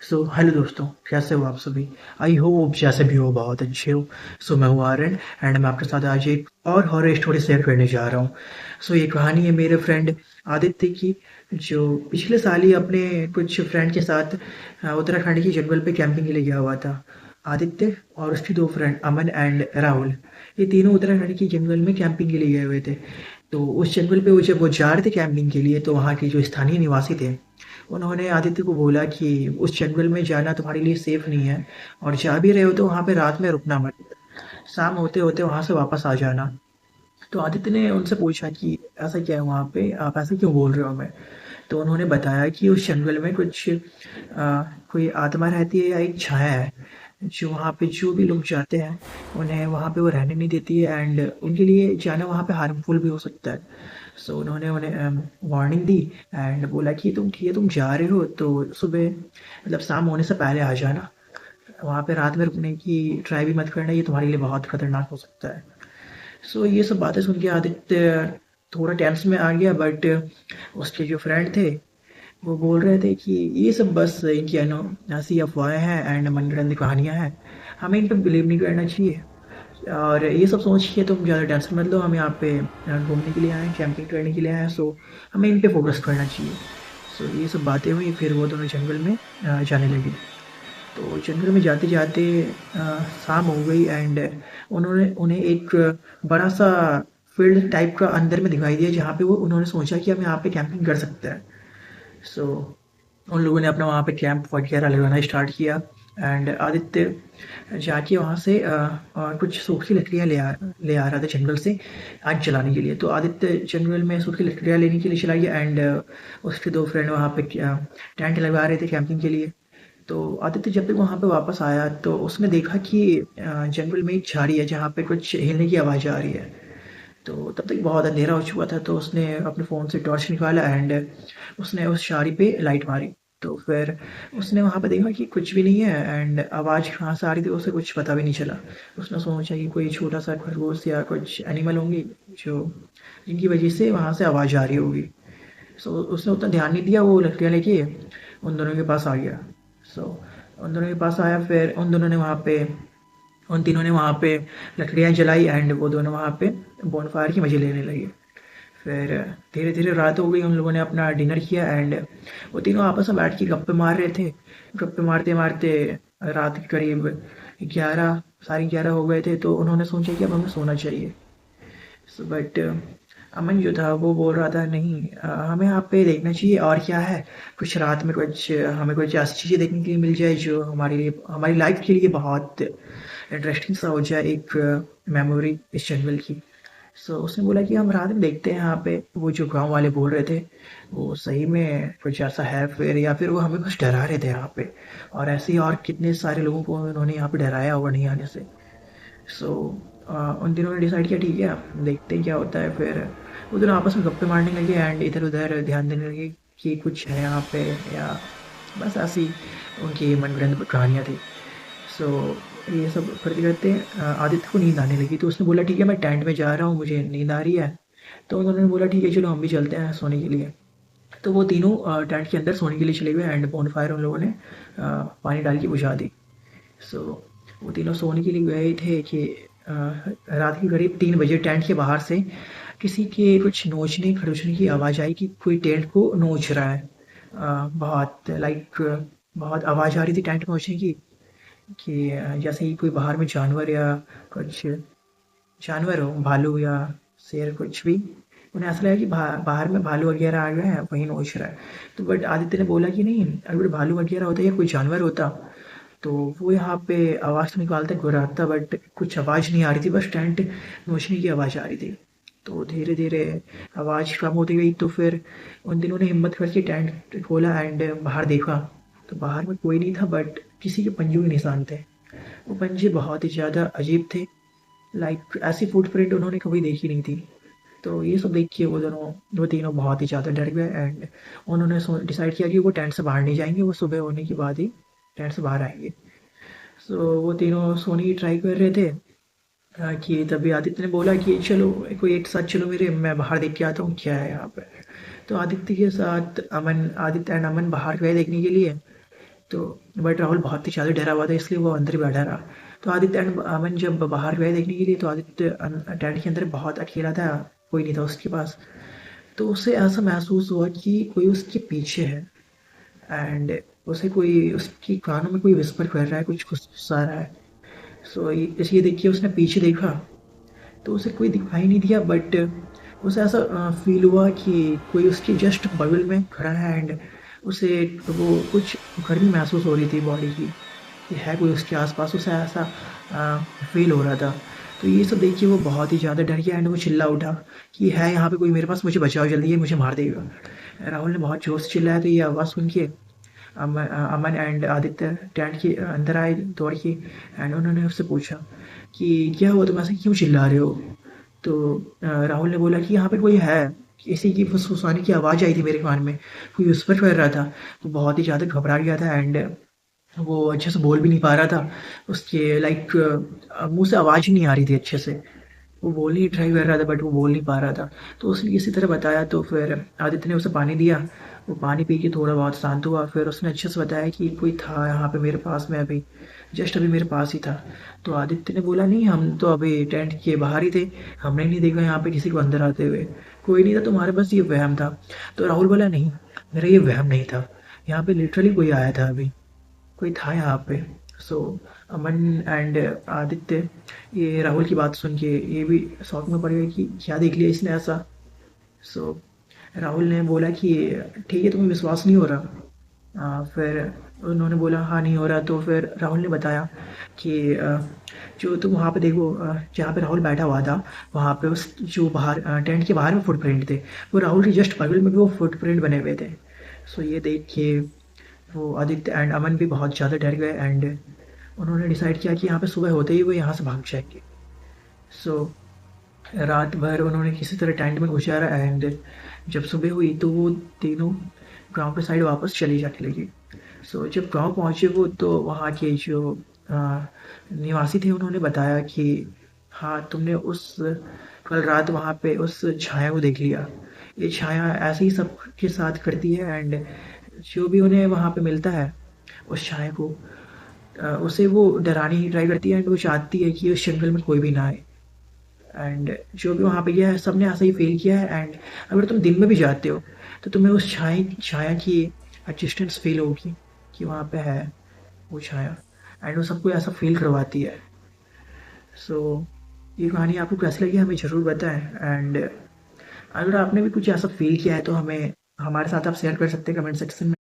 So hello दोस्तों, कैसे हो आप सभी। आई होप जैसे भी हो बहुत अच्छे हो। सो मैं हूँ आर्यन एंड मैं आपके साथ आज एक और हॉरर स्टोरी शेयर करने जा रहा हूँ। सो ये कहानी है मेरे फ्रेंड आदित्य की, जो पिछले साल ही अपने कुछ फ्रेंड के साथ उत्तराखंड की जंगल पे कैंपिंग के लिए गया हुआ था। आदित्य और उसके दो फ्रेंड अमन एंड राहुल, ये तीनों उत्तराखंड की जंगल में कैंपिंग के लिए गए हुए थे। तो उस जंगल पे वो जब वो जा रहे थे कैंपिंग के लिए, तो वहाँ के जो स्थानीय निवासी थे, उन्होंने आदित्य को बोला कि उस जंगल में जाना तुम्हारे लिए सेफ नहीं है, और जा भी रहे हो तो वहाँ पे रात में रुकना मत, शाम होते होते वहाँ से वापस आ जाना। तो आदित्य ने उनसे पूछा कि ऐसा क्या है वहाँ पे, आप ऐसे क्यों बोल रहे हो हमें। तो उन्होंने बताया कि उस जंगल में कुछ कोई आत्मा रहती है या एक छाया है, जो वहाँ पे जो भी लोग जाते हैं उन्हें वहाँ पे वो रहने नहीं देती है, एंड उनके लिए जाना वहाँ पे हार्मफुल भी हो सकता है। सो उन्होंने उन्हें वार्निंग दी एंड बोला कि तुम ठीक है, तुम जा रहे हो तो सुबह मतलब शाम होने से पहले आ जाना। वहाँ पे रात में रुकने की ट्राई भी मत करना, ये तुम्हारे लिए बहुत खतरनाक हो सकता है। सो ये सब बातें सुन के आदित्य थोड़ा टेंस में आ गया, बट उसके जो फ्रेंड थे वो बोल रहे थे कि ये सब बस इनकी ऐसी अफवाहें हैं एंड मनगढ़ंत कहानियाँ हैं, हमें इन पर बिलीव नहीं करना चाहिए। और ये सब सोच के तुम ज़्यादा टेंशन मत लो, हम यहाँ पे घूमने के लिए आए हैं, कैंपिंग करने के लिए आए हैं, सो हमें इन पे फोकस करना चाहिए। सो ये सब बातें हुई, फिर वो दोनों जंगल में जाने लगे। तो जंगल में जाते जाते शाम हो गई एंड उन्होंने उन्हें एक बड़ा सा फील्ड टाइप का अंदर में दिखाई दिया, जहाँ पे वो उन्होंने सोचा कि हम यहाँ पे कैंपिंग कर सकते हैं। सो उन लोगों ने अपना वहाँ पे कैंप वगैरह लगाना स्टार्ट किया एंड आदित्य जाके वहाँ से कुछ सूखी लकड़ियाँ ले आ रहा था जंगल से आग जलाने के लिए। तो आदित्य जंगल में सूखी लकड़ियाँ लेने के लिए चला गया एंड उसके दो फ्रेंड वहाँ पे टेंट लगा रहे थे कैंपिंग के लिए। तो आदित्य जब तक वहाँ पे वापस आया तो उसने देखा कि जंगल में एक झाड़ी है जहाँ पे कुछ हिलने की आवाज़ आ रही है। तो तब तक बहुत अंधेरा हो चुका था, तो उसने अपने फ़ोन से टॉर्च निकाला एंड उसने उस झाड़ी पे लाइट मारी। तो फिर उसने वहाँ पे देखा कि कुछ भी नहीं है एंड आवाज़ कहाँ से आ रही थी उसे कुछ पता भी नहीं चला। उसने सोचा कि कोई छोटा सा खरगोश या कुछ एनिमल होंगी जो जिनकी वजह से वहाँ से आवाज़ आ रही होगी। सो उसने उतना ध्यान नहीं दिया, वो लकड़ियाँ लेके उन दोनों के पास आ गया। सो उन दोनों के पास आया, फिर उन दोनों ने वहाँ पे उन तीनों ने वहाँ पे लकड़ियाँ जलाई एंड वो दोनों वहाँ पे बॉनफायर की मज़े लेने लगे। फिर धीरे धीरे रात हो गई, उन लोगों ने अपना डिनर किया एंड वो तीनों आपस में बैठ के गप्पे मार रहे थे। गप्पे मारते मारते रात के करीब 11 साढ़े 11 हो गए थे, तो उन्होंने सोचा कि अब हमें सोना चाहिए। बट अमन जो था वो बोल रहा था नहीं, हमें यहाँ पे देखना चाहिए और क्या है, कुछ रात में कुछ हमें कुछ ऐसी चीज़ें देखने के लिए मिल जाए जो हमारे लिए हमारी लाइफ के लिए बहुत इंटरेस्टिंग सा हो जाए, एक मेमोरी इस जंगल की। सो उसने बोला कि हम रात में देखते हैं यहाँ पे। वो जो गांव वाले बोल रहे थे वो सही में कुछ ऐसा है फिर, या फिर वो हमें बस डरा रहे थे यहाँ पे, और ऐसे ही और कितने सारे लोगों को उन्होंने यहाँ पे डराया होगा नहीं आने से। सो उन दिनों ने डिसाइड किया ठीक है देखते हैं क्या होता है। फिर वो दोनों आपस में गप्पे मारने लगे एंड इधर उधर ध्यान देने लगे कि कुछ है यहाँ पे, या बस ऐसी उनकी मनगढ़ंत कहानियाँ थी। सो ये सब करते करते आदित्य को नींद आने लगी, तो उसने बोला ठीक है मैं टेंट में जा रहा हूँ, मुझे नींद आ रही है। तो उन्होंने बोला ठीक है चलो हम भी चलते हैं सोने के लिए। तो वो तीनों टेंट के अंदर सोने के लिए चले गए एंड बोनफायर उन लोगों ने पानी डाल के बुझा दी। सो वो तीनों सोने के लिए गए थे कि रात के करीब 3 बजे टेंट के बाहर से किसी के कुछ नोचने खरोचने की आवाज़ आई कि कोई टेंट को नोच रहा है। बहुत लाइक बहुत आवाज़ आ रही थी टेंट नोचने की, कि जैसे ही कोई बाहर में जानवर या कुछ जानवर हो, भालू या शेर कुछ भी, उन्हें ऐसा लगा कि बाहर में भालू वगैरह आ गए हैं वहीं नोच रहा है। तो बट आदित्य ने बोला कि नहीं, अगर भालू वगैरह होता या कोई जानवर होता तो वो यहाँ पे आवाज़ तो निकालता गुर्राता, बट कुछ आवाज़ नहीं आ रही थी, बस टेंट नोचने की आवाज़ आ रही थी। तो धीरे धीरे आवाज़ कम होती गई, तो फिर उन दिनों ने हिम्मत करके टेंट खोला एंड बाहर देखा। तो बाहर में कोई नहीं था, बट किसी के पंजों के निशान थे। वो पंजे बहुत ही ज़्यादा अजीब थे, लाइक ऐसी फुटप्रिंट उन्होंने कभी देखी नहीं थी। तो ये सब देख के वो तीनों बहुत ही ज़्यादा डर गए एंड उन्होंने डिसाइड किया कि वो टेंट से बाहर नहीं जाएंगे, वो सुबह होने के बाद ही टेंट से बाहर आएंगे। सो वो तीनों सोने की ट्राई कर रहे थे कि तभी आदित्य ने बोला कि चलो कोई एक साथ चलो मेरे, मैं बाहर देख के आता हूँ क्या है यहाँ पे। तो आदित्य के साथ अमन आदित्य एंड अमन बाहर गए देखने के लिए। तो बट राहुल बहुत ही ज़्यादा डरा हुआ था, इसलिए वो अंदर ही बैठा रहा। तो आदित्य एंड अमन जब बाहर गए देखने के लिए, तो आदित्य टेंट के अंदर बहुत अकेला था, कोई नहीं था उसके पास। तो उसे ऐसा महसूस हुआ कि कोई उसके पीछे है, एंड उसे कोई उसकी कानों में कोई विस्पर कर रहा है, कुछ गुस्सा रहा है। सो ये देख के उसने पीछे देखा, तो उसे कोई दिखाई नहीं दिया, बट उसे ऐसा फील हुआ कि कोई उसके जस्ट बगल में खड़ा है, एंड उसे वो कुछ गर्मी महसूस हो रही थी बॉडी की, कि है कोई उसके आसपास। उसे ऐसा फील हो रहा था। तो ये सब देख के वो बहुत ही ज़्यादा डर गया, एंड वो चिल्ला उठा कि है यहाँ पे कोई मेरे पास, मुझे बचाओ जल्दी, ये मुझे मार देगा। राहुल ने बहुत जोर से चिल्लाया, तो ये आवाज़ सुन के अमन एंड आदित्य टेंट के अंदर आए दौड़ के, एंड उन्होंने उससे पूछा कि क्या हुआ, तुम ऐसे क्यों चिल्ला रहे हो। तो राहुल ने बोला कि यहाँ पे कोई है, किसी की फुसफुसाने की आवाज़ आई थी मेरे कान में, कोई विस्पर कर रहा था। वो बहुत ही ज़्यादा घबरा गया था, एंड वो अच्छे से बोल भी नहीं पा रहा था। उसके लाइक मुंह से आवाज़ ही नहीं आ रही थी अच्छे से। वो बोलने ही ट्राई कर रहा था, बट वो बोल नहीं पा रहा था। तो उसने इसी तरह बताया, तो फिर आदित्य ने उसे पानी दिया। वो पानी पी के थोड़ा बहुत शांत हुआ। फिर उसने अच्छे से बताया कि कोई था यहाँ पे मेरे पास में, अभी जस्ट अभी मेरे पास ही था। तो आदित्य ने बोला, नहीं, हम तो अभी टेंट के बाहर ही थे, हमने नहीं देखा यहाँ पे किसी को अंदर आते हुए, कोई नहीं था, तुम्हारे पास ये वहम था। तो राहुल बोला, नहीं, मेरा ये वहम नहीं था, यहाँ पे लिटरली कोई आया था अभी, कोई था यहाँ पे। सो अमन एंड आदित्य ये राहुल की बात सुन के ये भी शॉक में पड़ गए कि क्या देख लिया इसने ऐसा। सो राहुल ने बोला कि ठीक है, तुम्हें विश्वास नहीं हो रहा। फिर उन्होंने बोला हाँ, नहीं हो रहा। तो फिर राहुल ने बताया कि जो तुम वहाँ पे देखो, जहाँ पे राहुल बैठा हुआ था, वहाँ पे उस जो बाहर टेंट के बाहर में फुटप्रिंट थे, वो राहुल के जस्ट बगल में भी वो फुटप्रिंट बने हुए थे। सो ये देख के वो आदित्य एंड अमन भी बहुत ज़्यादा डर गए, एंड उन्होंने डिसाइड किया कि यहाँ पे सुबह होते ही वो यहाँ से भाग जाएंगे। सो रात भर उन्होंने किसी तरह टेंट में गुजारा, एंड जब सुबह हुई तो वो तीनों गांव के साइड वापस चली जाने लगी। सो जब गांव पहुंचे वो, तो वहाँ के जो निवासी थे उन्होंने बताया कि हाँ, तुमने उस कल रात वहाँ पे उस छाया को देख लिया। ये छाया ऐसे ही सबके साथ करती है, एंड जो भी उन्हें वहाँ पे मिलता है उस छाया को, उसे वो डराने की ट्राई करती है, एंड वो चाहती है कि उस जंगल में कोई भी ना आए। एंड जो भी वहाँ पे गया है सबने ऐसा ही फील किया है। एंड अगर तुम दिन में भी जाते हो, तो तुम्हें उस छाया की एग्जिस्टेंस फील होगी, कि वहाँ पे है वो छाया, एंड वो सबको ऐसा फील करवाती है। सो ये कहानी आपको कैसी लगी हमें ज़रूर बताएं, एंड अगर आपने भी कुछ ऐसा फील किया है तो हमें हमारे साथ आप शेयर कर सकते हैं कमेंट सेक्शन में।